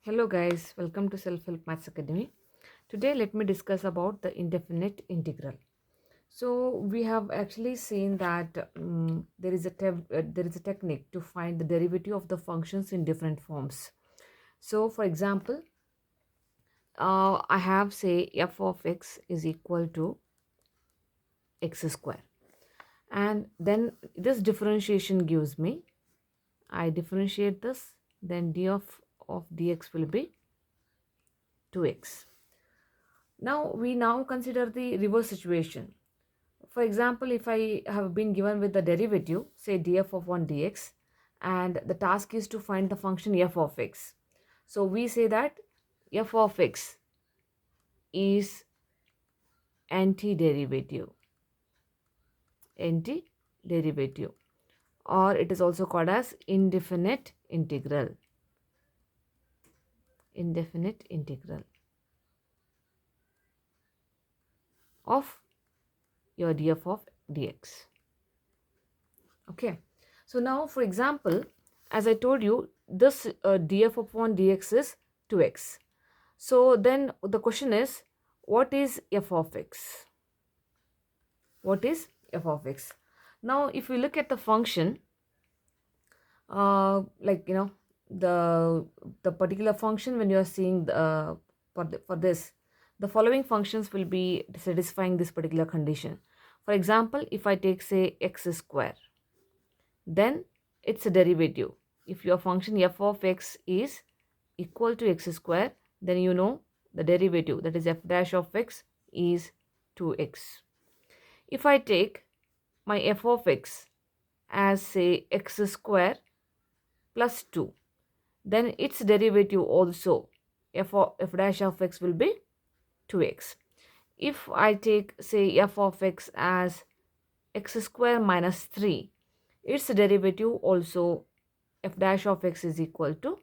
Hello guys, welcome to Self Help Maths Academy. Today let me discuss about the indefinite integral. So we have actually seen that there is a technique to find the derivative of the functions in different forms. So for example, I have say f of x is equal to x square, and then this differentiation gives me, I differentiate this, then d of dx will be 2x. Now we now consider the reverse situation. For example, if I have been given with the derivative, say df of 1 dx, and the task is to find the function f of x. So we say that f of x is antiderivative, antiderivative, or it is also called as indefinite integral, indefinite integral of your df of dx. Okay, so now for example, as I told you, this df upon dx is 2x. So then the question is, what is f of x? What is f of x? Now if we look at the function, the particular function, when you are seeing for this, the following functions will be satisfying this particular condition. For example, if I take say x square, then it's a derivative. If your function f of x is equal to x square, then you know the derivative, that is f dash of x, is 2x. If I take my f of x as say x square plus 2, then its derivative also f dash of x will be 2x. If I take say f of x as x square minus 3, its derivative also f dash of x is equal to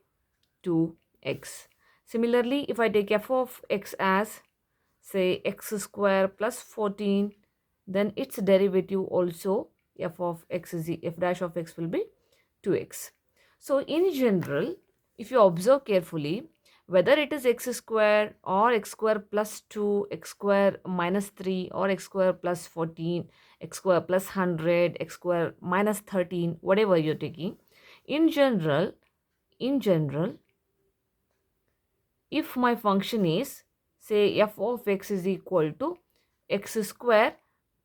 2x. Similarly, if I take f of x as say x square plus 14, then its derivative also f of x is f dash of x will be 2x. So in general, if you observe carefully, whether it is x square or x square plus 2, x square minus 3, or x square plus 14, x square plus 100, x square minus 13, whatever you're taking, in general, if my function is say f of x is equal to x square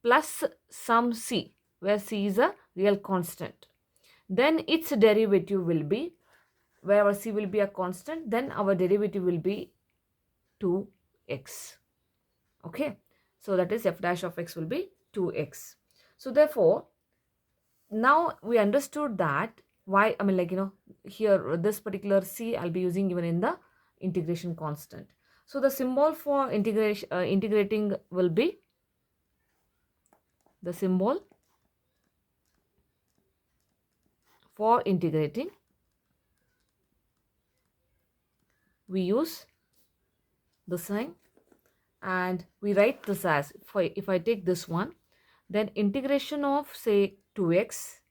plus some c, where c is a real constant, then its derivative will be, wherever c will be a constant, then our derivative will be 2x. Okay, so that is f dash of x will be 2x. So therefore, now we understood that why, here this particular c I'll be using even in the integration constant. So the symbol for integrating will be, the symbol for integrating, we use the sign, and we write this as, if I take this one, then integration of say 2x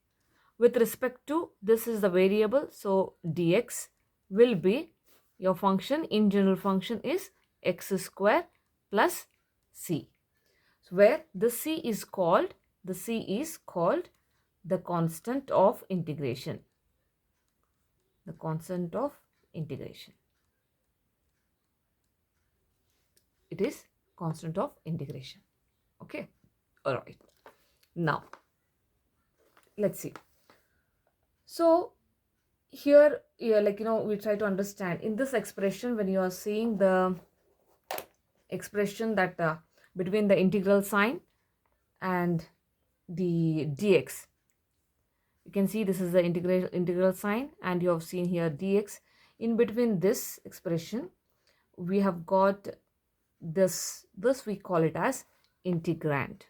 with respect to, this is the variable, so dx will be, your function in general function is x square plus c, so where the c is called, the constant of integration, the constant of integration, it is constant of integration. Okay, all right, now let's see. So here, we try to understand in this expression, when you are seeing the expression that between the integral sign and the dx, you can see this is the integral sign, and you have seen here dx. In between this expression, we have got this we call it as integrand,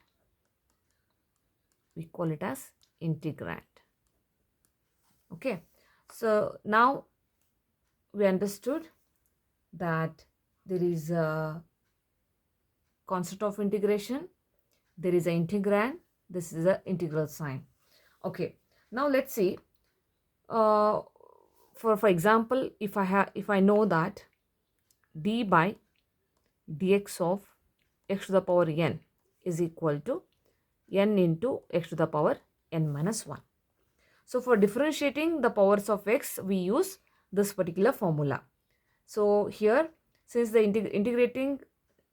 Okay, so now we understood that there is a constant of integration, there is an integrand, this is an integral sign. Okay, now let's see, for example, if I know that d by dx of x to the power n is equal to n into x to the power n minus 1. So for differentiating the powers of x, we use this particular formula. So here, since the integrating,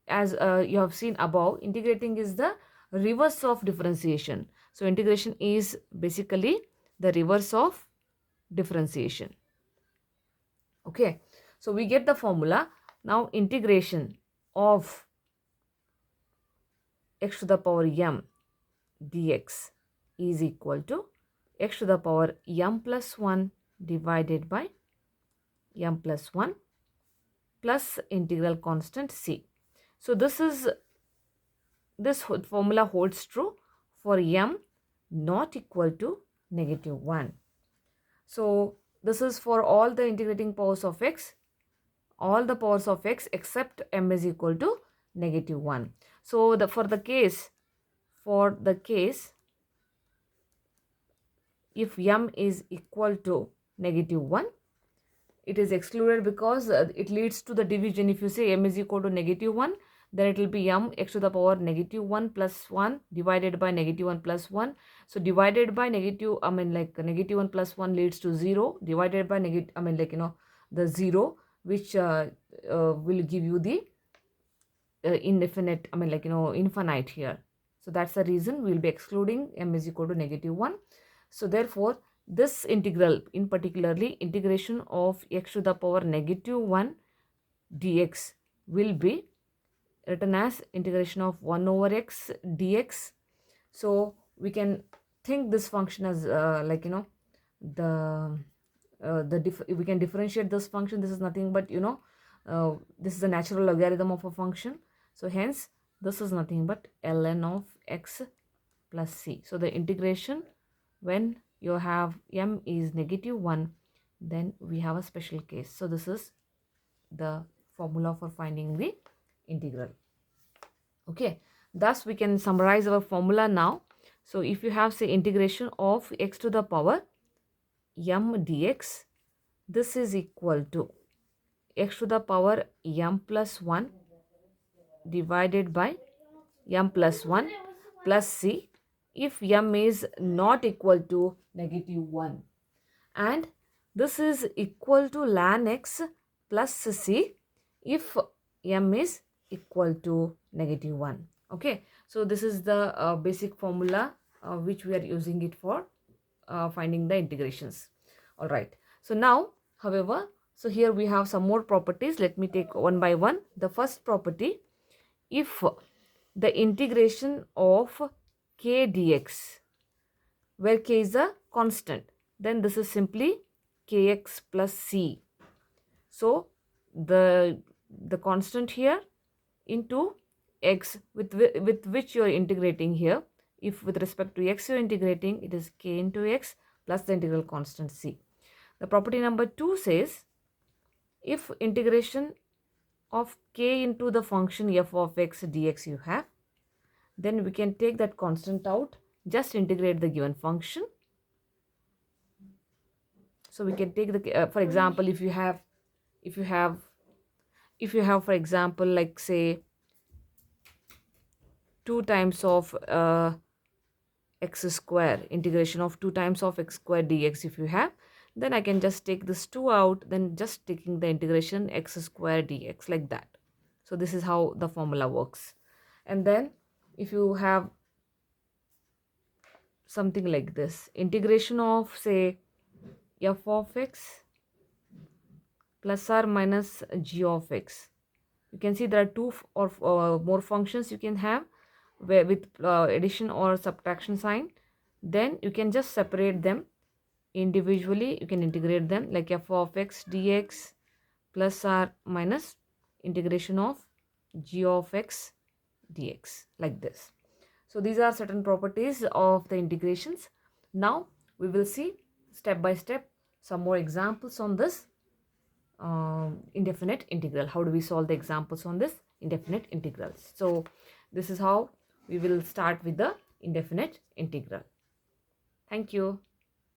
as you have seen above, integrating is the reverse of differentiation. So integration is basically the reverse of differentiation. Okay, so we get the formula. Now integration of x to the power m dx is equal to x to the power m plus 1 divided by m plus 1 plus integral constant c. So this formula holds true for m not equal to -1. So this is for all the integrating powers of x, all the powers of x except m is equal to -1. So for the case if m is equal to -1, it is excluded because it leads to the division. If you say m is equal to -1, then it will be m x to the power -1 plus 1 divided by -1 plus 1. So divided by -1 plus 1 leads to 0, divided by the 0, which will give you the indefinite, infinite here. So that's the reason we will be excluding m is equal to -1. So therefore this integral, in particularly integration of x to the power -1 dx, will be written as integration of 1 over x dx. So we can think this function as we can differentiate this function. This is nothing but this is the natural logarithm of a function. So hence this is nothing but ln of x plus c. So the integration, when you have m is -1, then we have a special case. So this is the formula for finding the integral. Okay, thus we can summarize our formula now. So if you have, say, integration of x to the power m dx, this is equal to x to the power m plus 1 divided by m plus 1 plus c if m is not equal to -1, and this is equal to ln x plus c if m is equal to -1. Okay, so this is the basic formula which we are using it for finding the integrations. All right, so now, however, so here we have some more properties. Let me take one by one. The first property, if the integration of k dx, where k is a constant, then this is simply kx plus c. So the constant here into x with which you are integrating here. If with respect to x you are integrating, it is k into x plus the integral constant c. The property number 2 says, if integration of k into the function f of x dx you have, then we can take that constant out, just integrate the given function. So we can take the for example, if you have for example, like say 2 times of x square, integration of 2 times of x square dx if you have, then I can just take this 2 out, then just taking the integration x square dx, like that. So this is how the formula works. And then if you have something like this, integration of, say, f of x plus or minus g of x, you can see there are 2 or more functions you can have where with addition or subtraction sign. Then you can just separate them individually. You can integrate them, like f of x dx plus or minus integration of g of x dx, like this. So these are certain properties of the integrations. Now we will see step by step some more examples on this indefinite integral. How do we solve the examples on this indefinite integrals? So this is how we will start with the indefinite integral. Thank you.